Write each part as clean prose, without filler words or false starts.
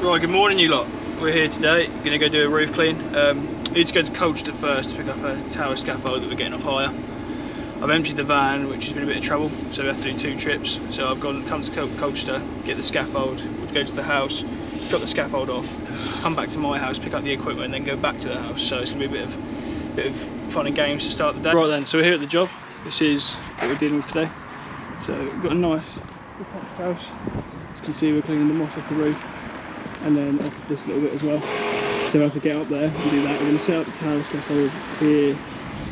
Right, good morning you lot. We're here today, gonna go do a roof clean. Need to go to Colchester first to pick up a tower scaffold that we're getting off hire. I've emptied the van, which has been a bit of trouble, so we have to do 2 trips. So I've come to Colchester, get the scaffold, we'll go to the house, drop the scaffold off, come back to my house, pick up the equipment, and then go back to the house. So it's gonna be a bit of fun and games to start the day. Right then, so we're here at the job. This is what we're dealing with today. So we've got a nice detached house. As you can see, we're cleaning the moss off the roof and then off this little bit as well. So we have to get up there and do that. We're going to set up the tower scaffold here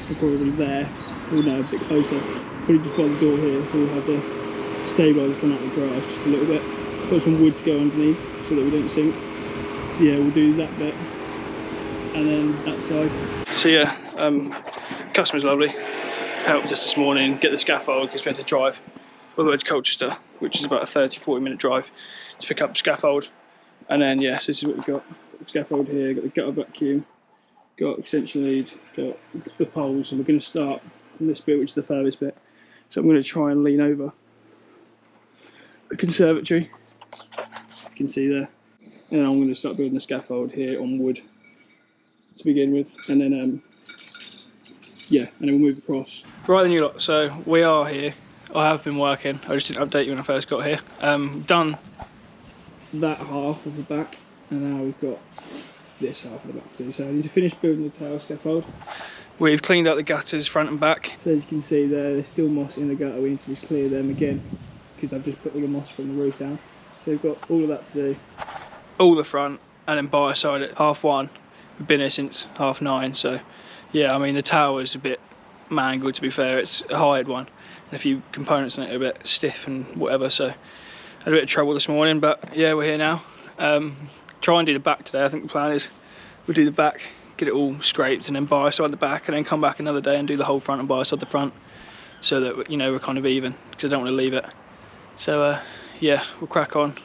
and probably there. Oh no, a bit closer. Probably just by the door here, so we'll have the stabilisers come out of the grass just a little bit. Got some wood to go underneath so that we don't sink. So yeah, we'll do that bit and then that side. So yeah, customer's lovely. Helped us this morning get the scaffold because we had to drive all the way to Colchester, which is about a 30-40 minute drive to pick up the scaffold. And then yes, this is what we've got. Got the scaffold here, got the gutter vacuum, got extension lead, got the poles, and we're going to start on this bit, which is the furthest bit. So I'm going to try and lean over the conservatory, as you can see there. And then I'm going to start building the scaffold here on wood to begin with, and then yeah, and then we'll move across. Right then you lot, so we are here. I have been working, I just didn't update you when I first got here. Done that half of the back, and now we've got this half of the back to do. So I need to finish building the tower scaffold. We've cleaned out the gutters front and back. So as you can see there, there's still moss in the gutter. We need to just clear them again because I've just put all the moss from the roof down. So we've got all of that to do. All the front, and then by side at 1:30. We've been here since 9:30, so yeah, I mean the tower's a bit mangled to be fair. It's a hired one and a few components on it are a bit stiff and whatever, so had a bit of trouble this morning, but yeah, we're here now. Try and do the back today. I think the plan is we'll do the back, get it all scraped, and then biocide the back, and then come back another day and do the whole front and biocide the front, so that, you know, we're kind of even, because I don't want to leave it. So yeah, we'll crack on.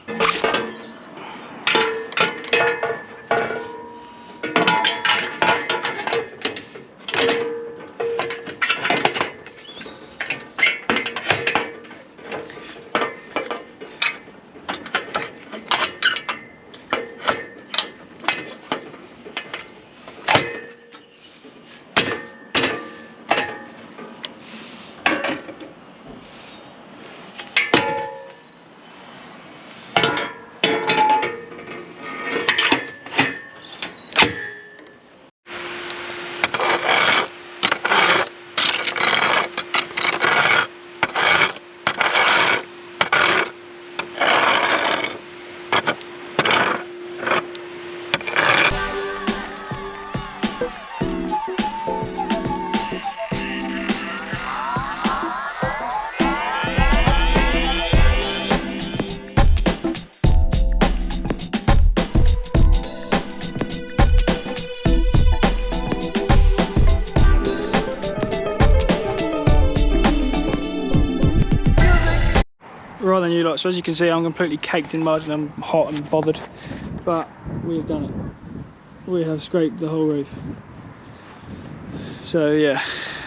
Right then you lot, so as you can see I'm completely caked in mud and I'm hot and bothered, but we have done it. We have scraped the whole roof. So yeah,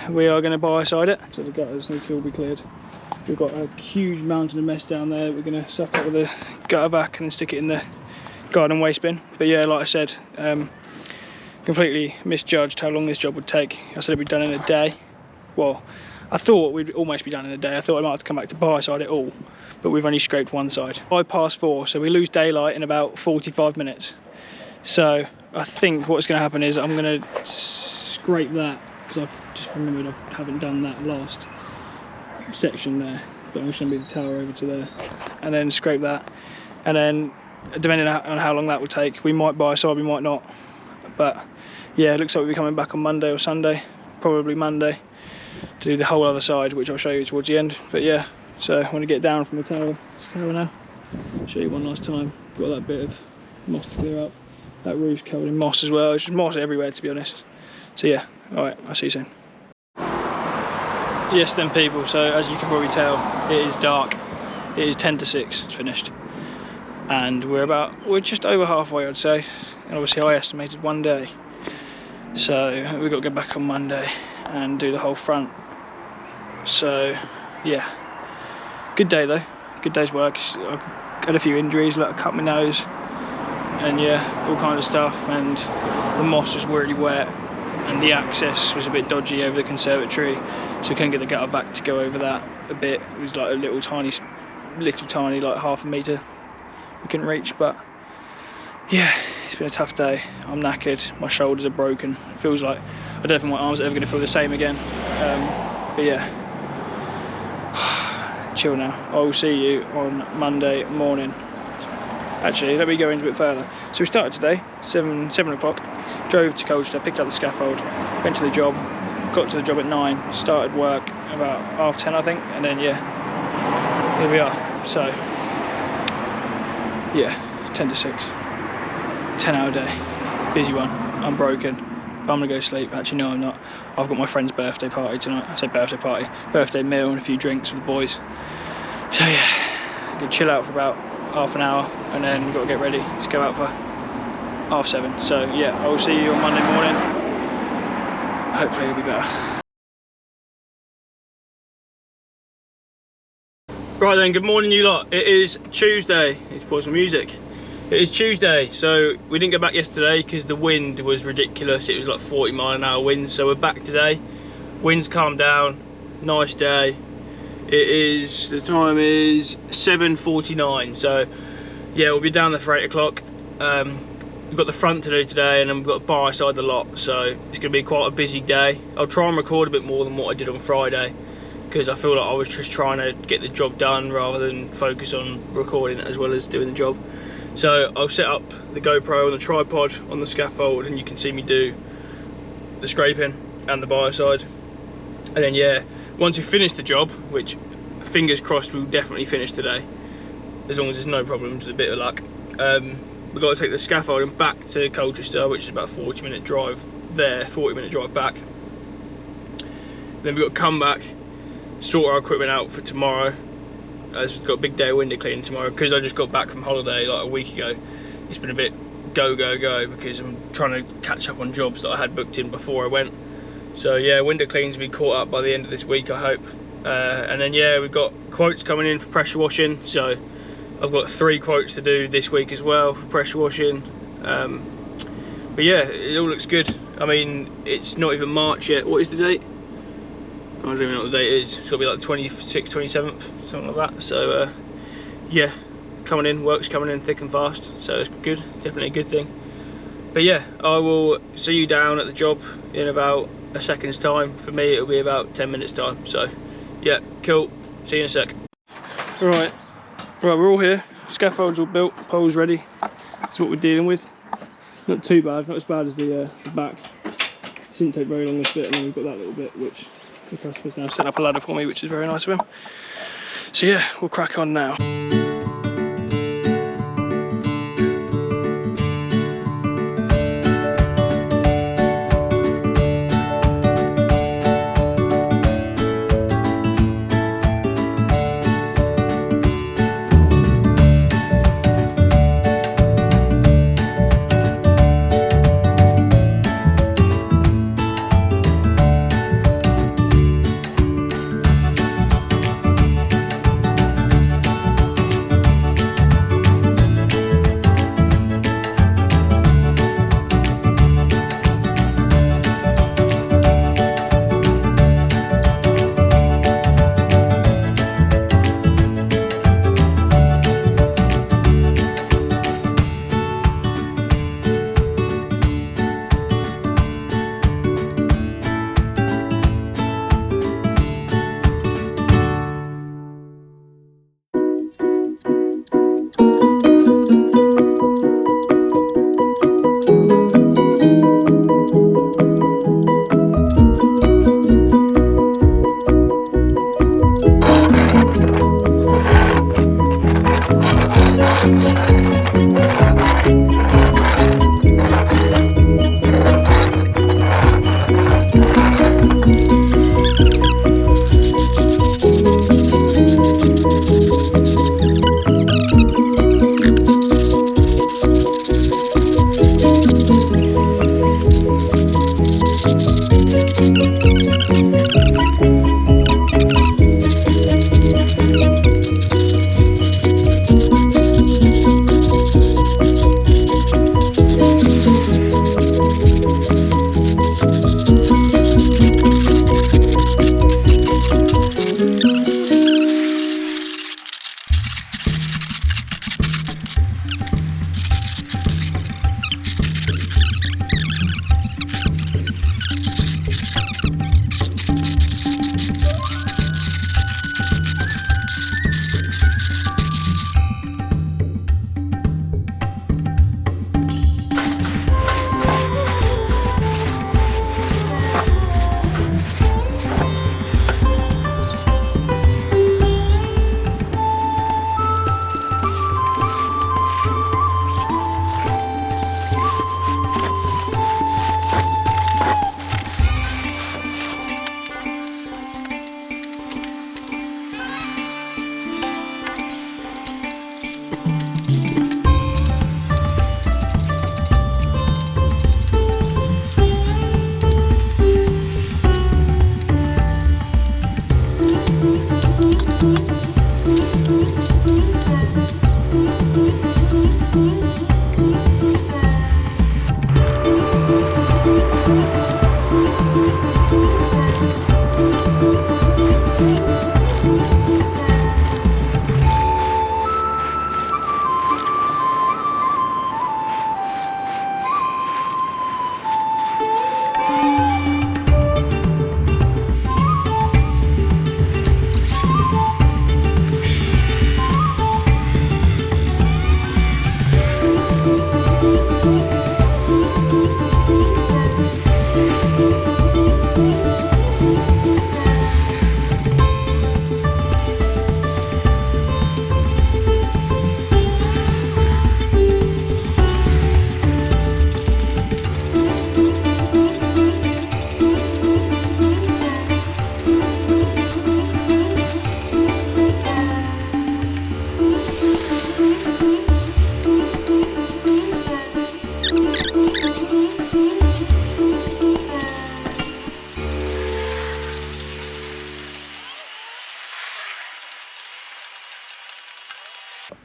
we are going to biocide it, so the gutters need to all be cleared. We've got a huge mountain of mess down there. We're going to suck up with the gutter vac and stick it in the garden waste bin. But yeah, like I said, completely misjudged how long this job would take. I said it'd be done in a day. Well, I thought we'd almost be done in a day. I thought I might have to come back to biocide it all, but we've only scraped one side. 4:05, so we lose daylight in about 45 minutes. So I think what's going to happen is I'm going to scrape that, because I've just remembered I haven't done that last section there, but I'm just going to move the tower over to there and then scrape that, and then depending on how long that will take, we might biocide, we might not. But yeah, it looks like we'll be coming back on Monday or Sunday, probably Monday, to do the whole other side, which I'll show you towards the end. But yeah, so I want to get down from the tower now. Show you one last time. Got that bit of moss to clear up. That roof's covered in moss as well. There's just moss everywhere, to be honest. So yeah, alright, I'll see you soon. Yes then people, so as you can probably tell, it is dark. It is 10 to 6, it's finished. And we're just over halfway, I'd say. And obviously I estimated one day. So we've got to go back on Monday and do the whole front. So yeah, good day though, good day's work. I had a few injuries, like I cut my nose and yeah, all kinds of stuff, and the moss was really wet and the access was a bit dodgy over the conservatory, so we couldn't get the gutter back to go over that a bit. It was like a little tiny like half a metre we couldn't reach. But yeah, it's been a tough day. I'm knackered, my shoulders are broken. It feels like I don't think my arms are ever going to feel the same again. But yeah, chill now. I will see you on Monday morning. Actually, let me go into a bit further. So we started today, 7 o'clock, drove to Colchester, picked up the scaffold, went to the job, got to the job at 9, started work about 10:30 I think, and then yeah, here we are. So yeah, 10 to 6, 10-hour day, busy one. I'm broken, but I'm gonna go sleep. Actually no, I'm not. I've got my friend's birthday party tonight. I say birthday party, birthday meal and a few drinks with the boys. So yeah, I'm gonna chill out for about half an hour, and then we've got to get ready to go out for 7:30. So yeah, I will see you on Monday morning. Hopefully it'll be better. Right then, good morning you lot. It is Tuesday. Let's pause some music. It is Tuesday, so we didn't go back yesterday because the wind was ridiculous. It was like 40-mile-an-hour winds, so we're back today. Wind's calmed down, nice day. It is, the time is 7:49, so yeah, we'll be down there for 8 o'clock. We've got the front to do today, and then we've got bar side the lot, so it's going to be quite a busy day. I'll try and record a bit more than what I did on Friday, because I feel like I was just trying to get the job done rather than focus on recording as well as doing the job. So I'll set up the GoPro on the tripod on the scaffold, and you can see me do the scraping and the bar side. And then yeah, once we finish the job, which fingers crossed we'll definitely finish today, as long as there's no problems with a bit of luck, we've got to take the scaffolding back to Colchester, which is about a 40-minute drive there, 40-minute drive back. Then we've got to come back, sort our equipment out for tomorrow, as we've got a big day of window cleaning tomorrow. Because I just got back from holiday like a week ago, it's been a bit go because I'm trying to catch up on jobs that I had booked in before I went. So yeah, window cleans will be caught up by the end of this week, I hope. And then yeah, we've got quotes coming in for pressure washing, so I've got 3 quotes to do this week as well for pressure washing. But yeah, it all looks good. I mean, it's not even March yet. What is the date? I don't even know what the date is. It's got to be like 26th, 27th, something like that. So yeah, coming in, work's coming in thick and fast, so it's good, definitely a good thing. But yeah, I will see you down at the job in about a second's time. For me it'll be about 10 minutes time. So yeah, cool, see you in a sec. Right, we're all here, scaffold's all built, poles ready. That's what we're dealing with. Not too bad, not as bad as the back. It didn't take very long this bit, and then we've got that little bit which the customer's now set up a ladder for me, which is very nice of him. So yeah, we'll crack on now.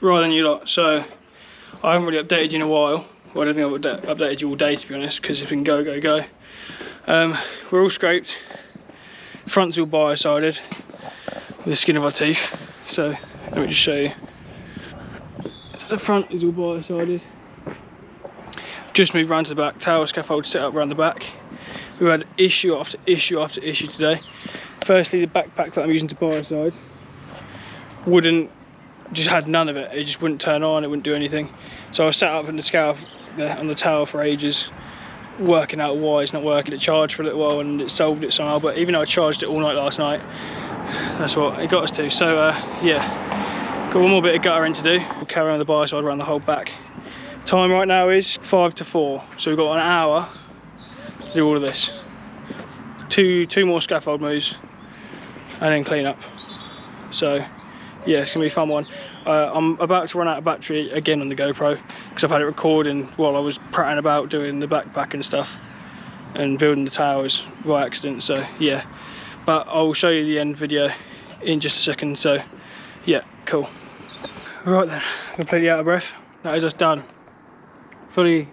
Right then, you lot, so I haven't really updated you in a while. Well, I don't think I've updated you all day, to be honest, because it's been go. We're all scraped. Front's all biocided with the skin of our teeth. So let me just show you. So the front is all biocided. Just moved round to the back. Tower scaffold set up around the back. We've had issue after issue after issue today. Firstly, the backpack that I'm using to biocide just had none of it. It just wouldn't turn on, it wouldn't do anything. So I was sat up in the scale on the tower for ages, working out why it's not working. It charged for a little while and it solved it somehow, but even though I charged it all night last night, that's what it got us to. So yeah, got one more bit of guttering to do. We'll carry on the biocide around the whole back. Time right now is 5 to 4, so we've got an hour to do all of this. Two more scaffold moves and then clean up. So yeah, it's gonna be a fun one. I'm about to run out of battery again on the GoPro because I've had it recording while I was prattling about doing the backpack and stuff and building the towers by accident. So yeah, but I will show you the end video in just a second. So yeah, cool. Right then, completely out of breath. That is us done. Fully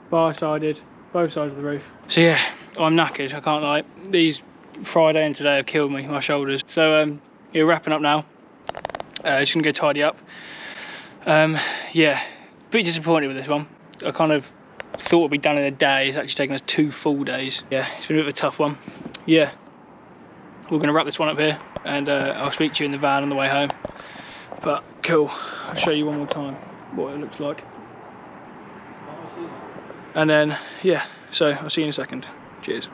bar-sided, both sides of the roof. So yeah, I'm knackered, I can't lie. These Friday and today have killed me, my shoulders. So yeah, wrapping up now. Just gonna go tidy up. Yeah, a bit disappointed with this one. I kind of thought it'd be done in a day. It's actually taken us 2 full days. Yeah, it's been a bit of a tough one. Yeah, we're gonna wrap this one up here and I'll speak to you in the van on the way home. But cool, I'll show you one more time what it looks like. And then, yeah, so I'll see you in a second. Cheers.